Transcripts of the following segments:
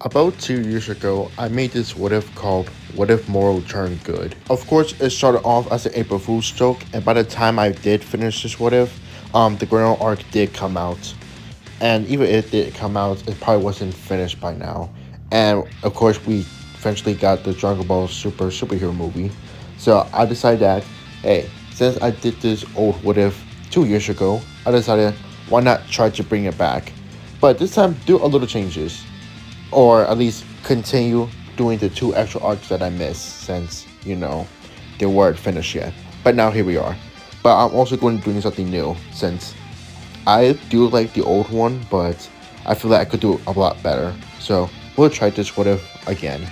About 2 years ago, I made this what if called What If Moro Turned Good. Of course, it started off as an April Fool's joke, and by the time I did finish this what if, the Granola arc did come out. And even if it did come out, it probably wasn't finished by now. And of course, we eventually got the Dragon Ball superhero movie. So I decided that, hey, since I did this old what if 2 years ago, I decided why not try to bring it back. But this time, do a little changes or at least continue doing the two extra arcs that I missed since, they weren't finished yet. But now here we are. But I'm also going to do something new since I do like the old one, but I feel like I could do a lot better. So we'll try this what if again.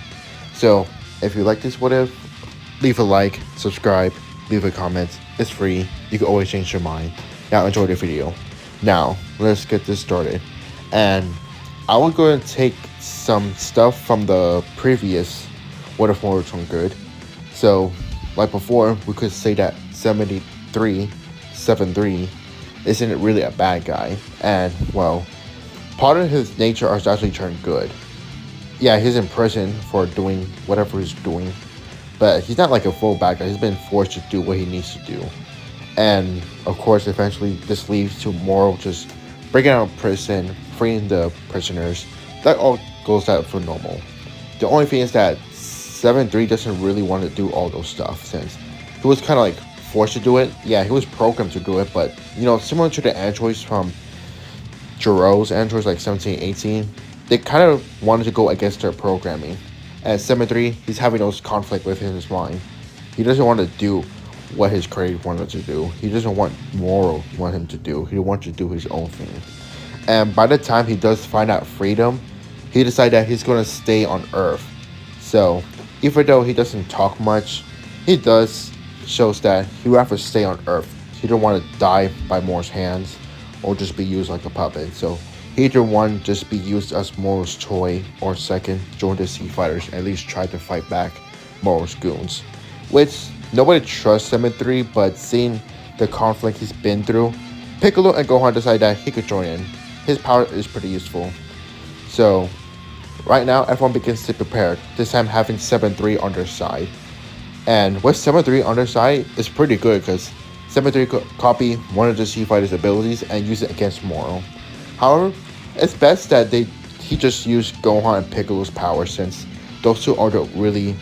So if you like this what if, leave a like, subscribe, leave a comment. It's free. You can always change your mind. Now enjoy the video. Now let's get this started. And I will go and take some stuff from the previous What If More Turned Good. So, like before, we could say that 73 isn't really a bad guy. And, well, part of his nature is actually turned good. Yeah, he's in prison for doing whatever he's doing. But he's not like a full bad guy. He's been forced to do what he needs to do. And, of course, eventually this leads to Moro just breaking out of prison, freeing the prisoners. That all goes out for normal. The only thing is that 7-3 doesn't really want to do all those stuff since he was kind of like forced to do it. Yeah, he was programmed to do it, but similar to the androids from Jiro's androids like 17, 18, they kind of wanted to go against their programming. And 7-3, he's having those conflict within his mind. He doesn't want to do what his creator wanted to do. He doesn't want Moro want him to do. He wants to do his own thing. And by the time he does find out freedom, he decided that he's going to stay on Earth. So, even though he doesn't talk much, he does shows that he would have to stay on Earth. He don't want to die by Moro's hands or just be used like a puppet. So, he either one, just be used as Moro's toy, or second, join the Sea Fighters and at least try to fight back Moro's goons. Which, nobody trusts 7-3, but seeing the conflict he's been through, Piccolo and Gohan decided that he could join in. His power is pretty useful. So, right now, everyone begins to prepare, this time having 7-3 on their side. And with 7-3 on their side, it's pretty good because 7-3 could copy one of the Sea Fighter's abilities and use it against Moro. However, it's best that he just used Gohan and Piccolo's power since those two are the really,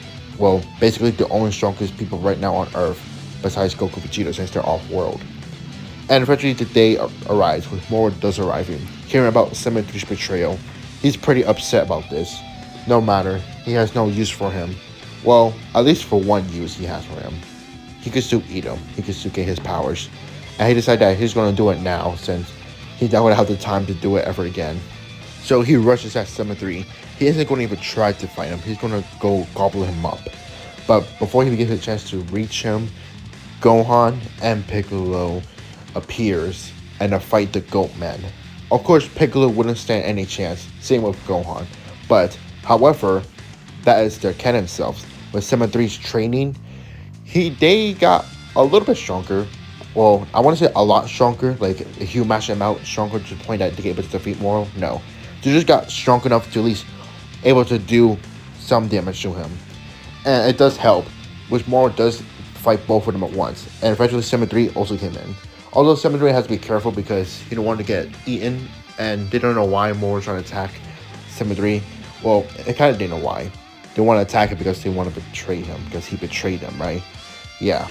basically the only strongest people right now on Earth besides Goku and Vegeta since they're off-world. And eventually the day arrives when Moro does arrive in. Hearing about 7-3's betrayal, he's pretty upset about this. No matter, he has no use for him. Well, at least for one use he has for him. He could still eat him. He could still get his powers. And he decided that he's going to do it now since he don't have the time to do it ever again. So he rushes at 7-3. He isn't going to even try to fight him. He's going to go gobble him up. But before he gets a chance to reach him, Gohan and Piccolo appears and fight the Goat Man. Of course, Piccolo wouldn't stand any chance, same with Gohan. But, however, that is their canon selves. With 7-3's training, they got a little bit stronger. Well, I want to say a lot stronger. Like, if you mash them out stronger to the point that they get able to defeat Moro, no. They just got strong enough to at least able to do some damage to him. And it does help, which Moro does fight both of them at once. And eventually 7-3 also came in. Although 7-3 has to be careful because he don't want to get eaten, and they don't know why Moro was trying to attack 7-3. Well, it kind of didn't know why. They want to attack him because they want to betray him, because he betrayed them, right? Yeah.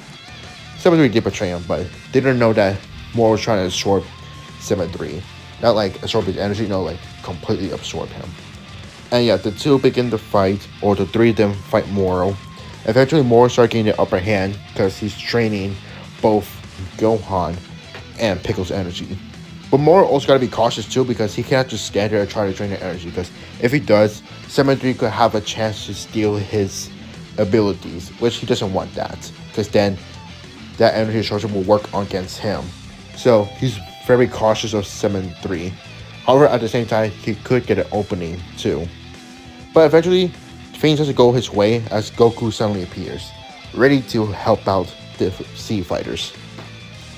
7-3 did betray him, but they didn't know that Moro was trying to absorb 7-3. Not like absorb his energy, no, like completely absorb him. And yeah, the two begin to fight, or the three of them fight Moro. Eventually, Moro starts getting the upper hand because he's training both Gohan and Piccolo's energy. But Moro also gotta be cautious too because he can't just stand there and try to drain their energy, because if he does, 7-3 could have a chance to steal his abilities, which he doesn't want that, because then that energy charge will work against him. So he's very cautious of 7-3. However, at the same time, he could get an opening too. But eventually, things doesn't go his way as Goku suddenly appears, ready to help out the Sea Fighters.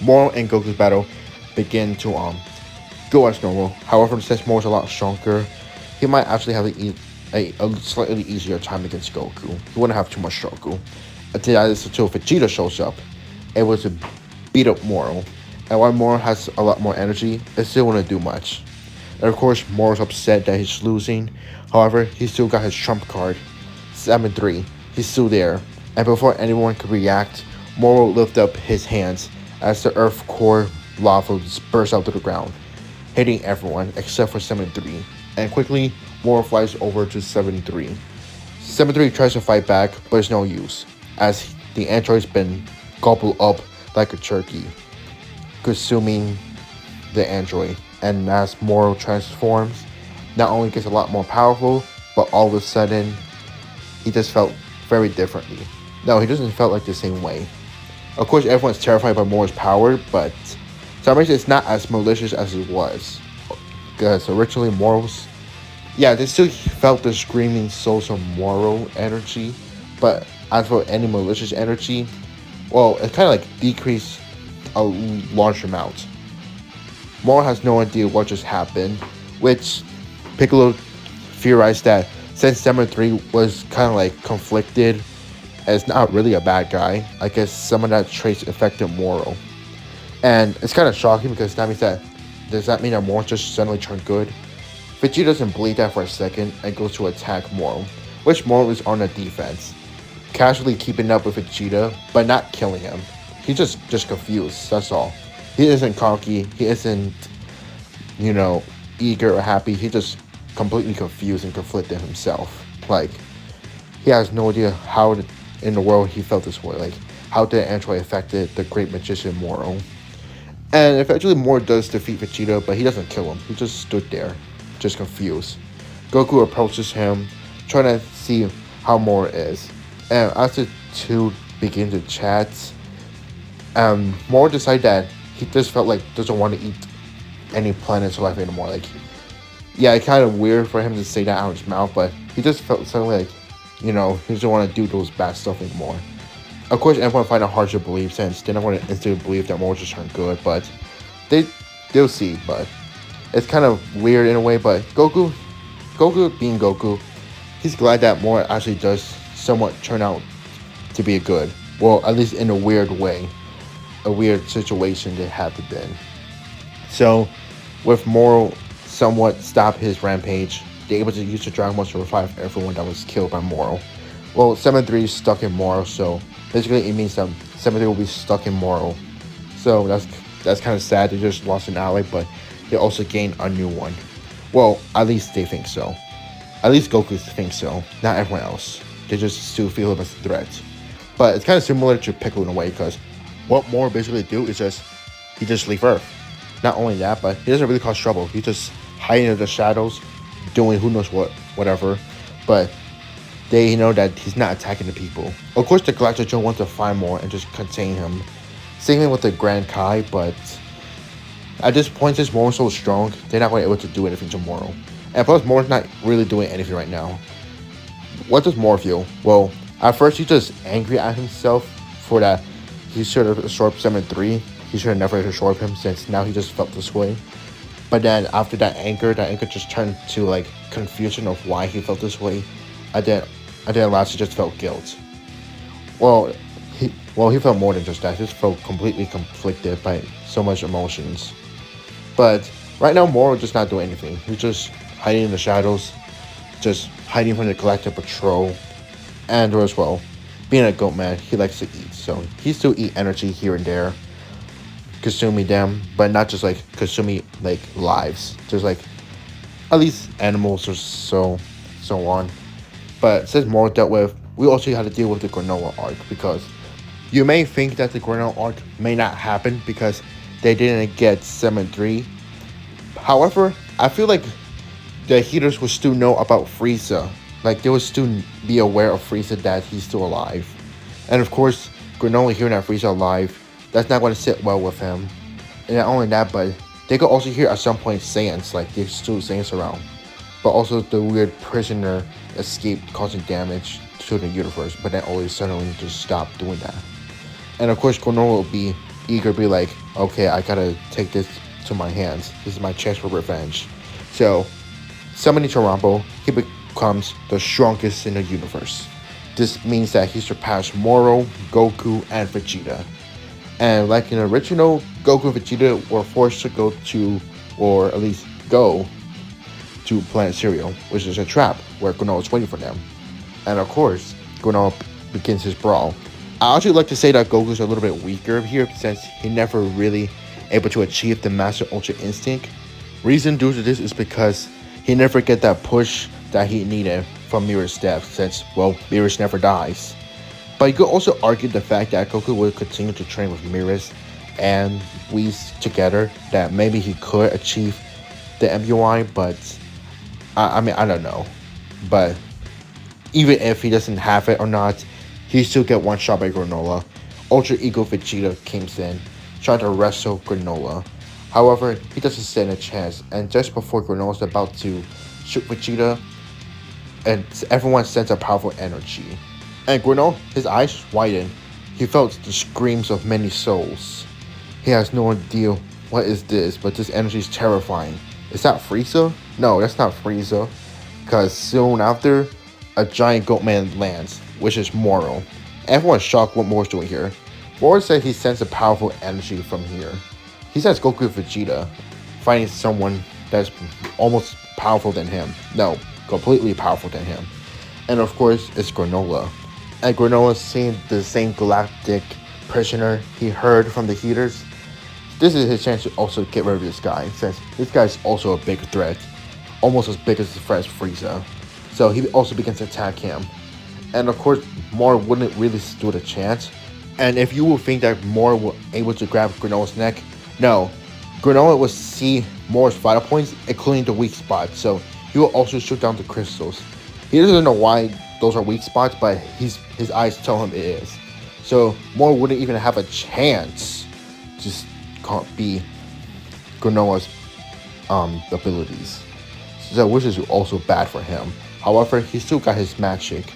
Moro and Goku's battle begin to go as normal. However, since Moro's a lot stronger, he might actually have to a slightly easier time against Goku. He wouldn't have too much struggle. Until Vegeta shows up, able to beat up Moro. And while Moro has a lot more energy, it still wouldn't do much. And of course, Moro's upset that he's losing. However, he still got his trump card, 7-3. He's still there. And before anyone could react, Moro lifted up his hands as the Earth core lava bursts out to the ground, hitting everyone except for 7-3. And quickly, Moro flies over to 7-3. 7-3 tries to fight back, but it's no use, as the android's been gobbled up like a turkey, consuming the android. And as Moro transforms, not only gets a lot more powerful, but all of a sudden, he just felt very differently. No, he doesn't felt like the same way. Of course, everyone's terrified by Moro's power, but some reason it's not as malicious as it was. Because originally Moro's, yeah, they still felt the screaming souls of Moro energy, but as for any malicious energy, well, it kind of like decreased a large amount. Moro has no idea what just happened, which Piccolo theorized that since 3 was kind of like conflicted as not really a bad guy, I guess some of that traits affected Moro. And it's kind of shocking because that means that, does that mean that Moro just suddenly turned good? Vegeta doesn't believe that for a second and goes to attack Moro, which Moro is on the defense, casually keeping up with Vegeta, but not killing him. He's just confused, that's all. He isn't cocky, he isn't, eager or happy, he just completely confused and conflicted himself. Like, he has no idea how in the world he felt this way. Like, how the android affected the great magician Moro. And eventually Moro does defeat Vegeta, but he doesn't kill him. He just stood there, just confused. Goku approaches him, trying to see how Moro is. And as the two begin to chat, Moro decided that he just felt like doesn't want to eat any planets or life anymore. Like, yeah, it's kind of weird for him to say that out of his mouth, but he just felt suddenly like, he doesn't want to do those bad stuff anymore. Of course, everyone find it hard to believe since they don't want to instantly believe that Moro just turned good, but they'll see. But it's kind of weird in a way. But Goku being Goku, he's glad that Moro actually does somewhat turn out to be a good. Well, at least in a weird way, a weird situation they had to be in. So, with Moro somewhat stop his rampage, they're able to use the Dragon Balls to revive everyone that was killed by Moro. Well, 7-3 is stuck in Moro, so basically it means that 7-3 will be stuck in Moro. So that's kind of sad. They just lost an ally, but they also gained a new one. Well, at least they think so. At least Goku thinks so, not everyone else. They just still feel him as a threat. But it's kind of similar to Piccolo in a way, because what Moro basically do is he just leave Earth. Not only that, but he doesn't really cause trouble. He just hiding in the shadows, doing who knows what, whatever. But they know that he's not attacking the people. Of course, the Galactic Joe wants to find Moro and just contain him. Same thing with the Grand Kai, but at this point, since Moro's so strong, they're not going to be able to do anything to Moro. And plus, Moro's not really doing anything right now. What does Moro feel? Well, at first, he's just angry at himself for that. He should have absorbed 7-3. He should have never absorbed him, since now he just felt this way. But then after that anger just turned to like confusion of why he felt this way. And then last he just felt guilt. Well, he felt more than just that. He just felt completely conflicted by so much emotions. But right now, Moro just not doing anything. He's just hiding in the shadows, just hiding from the Galactic Patrol. And as well, being a goat man, he likes to eat. So he still eat energy here and there, consuming them, but not just like consuming like lives, just like at least animals or so on. But since Moro dealt with, we also had to deal with the Granola arc, because you may think that the Granola arc may not happen because they didn't get 7-3. However, I feel like the Heaters would still know about Frieza. Like, they would still be aware of Frieza, that he's still alive. And of course, Granola hearing that Frieza alive, that's not going to sit well with him. And not only that, but they could also hear at some point Saiyans, like there's still Saiyans around. But also the weird prisoner escaped, causing damage to the universe, but then always suddenly just stopped doing that. And of course, Granola will be eager to be like, okay, I gotta take this to my hands. This is my chance for revenge. So, summoning Chirambo, becomes the strongest in the universe. This means that he surpassed Moro, Goku, and Vegeta. And like in the original, Goku and Vegeta were forced to go to, or at least go to Planet Cereal, which is a trap where Granola is waiting for them. And of course, Granola begins his brawl. I actually like to say that Goku's a little bit weaker here since he never really able to achieve the Master Ultra Instinct. Reason due to this is because he never get that push that he needed from Mirror's death since, well, Mirror's never dies. But you could also argue the fact that Goku would continue to train with Mirror's and Whis together, that maybe he could achieve the MUI, but I mean, I don't know. But even if he doesn't have it or not, he still get one shot by Granola. Ultra Ego Vegeta comes in, trying to wrestle Granola. However, he doesn't stand a chance, and just before Granola's about to shoot Vegeta, and everyone sends a powerful energy. And Granola, his eyes widen. He felt the screams of many souls. He has no idea what is this, but this energy is terrifying. Is that Frieza? No, that's not Frieza. Because soon after, a giant goat man lands, which is Moro. Everyone's shocked what Moro's doing here. Moro said he sends a powerful energy from here. He says Goku and Vegeta, fighting someone that's almost powerful than him. No, completely powerful than him. And of course, it's Granola. And Granola, seeing the same galactic prisoner he heard from the heaters, this is his chance to also get rid of this guy, since this guy is also a big threat, almost as big as his friend Frieza. So he also begins to attack him. And of course, Moro wouldn't really stood a chance. And if you will think that Moro was able to grab Granola's neck, no. Granola will see Moro's vital points, including the weak spots, so he will also shoot down the crystals. He doesn't know why those are weak spots, but his eyes tell him it is. So Moro wouldn't even have a chance to be Granola's abilities. So which is also bad for him. However, he still got his magic.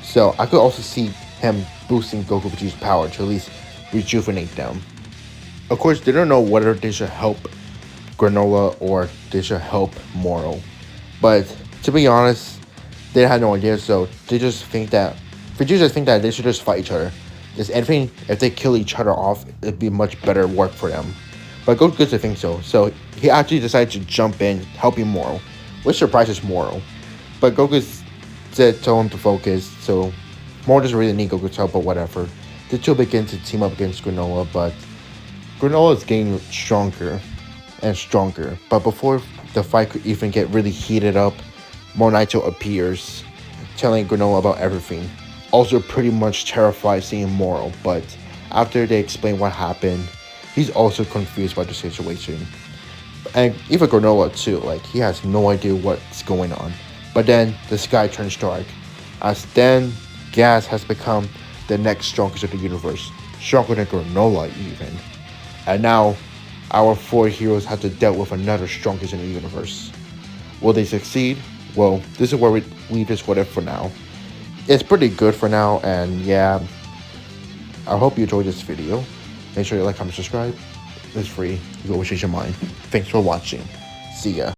So I could also see him boosting Goku Vegeta's power to at least rejuvenate them. Of course, they don't know whether they should help Granola or they should help Moro. But to be honest, they had no idea, so they just think that Vegeta think that they should just fight each other. Just anything, if they kill each other off, it'd be much better work for them. But Goku doesn't think so, so he actually decided to jump in, helping Moro, which surprises Moro. But Goku told him to focus, so Moro doesn't really need Goku's help, but whatever. The two begin to team up against Granola, but Granola is getting stronger and stronger. But before the fight could even get really heated up, Monaito appears, telling Granola about everything. Also pretty much terrified seeing Moro, but after they explain what happened, he's also confused by the situation. And even Granola too, like he has no idea what's going on. But then the sky turns dark, as then Gas has become the next strongest of the universe, stronger than Granola even. And now, our four heroes have to deal with another strongest in the universe. Will they succeed? Well, this is where we just what if for now. It's pretty good for now, and yeah, I hope you enjoyed this video. Make sure you like, comment, subscribe. It's free. You can always change your mind. Thanks for watching. See ya.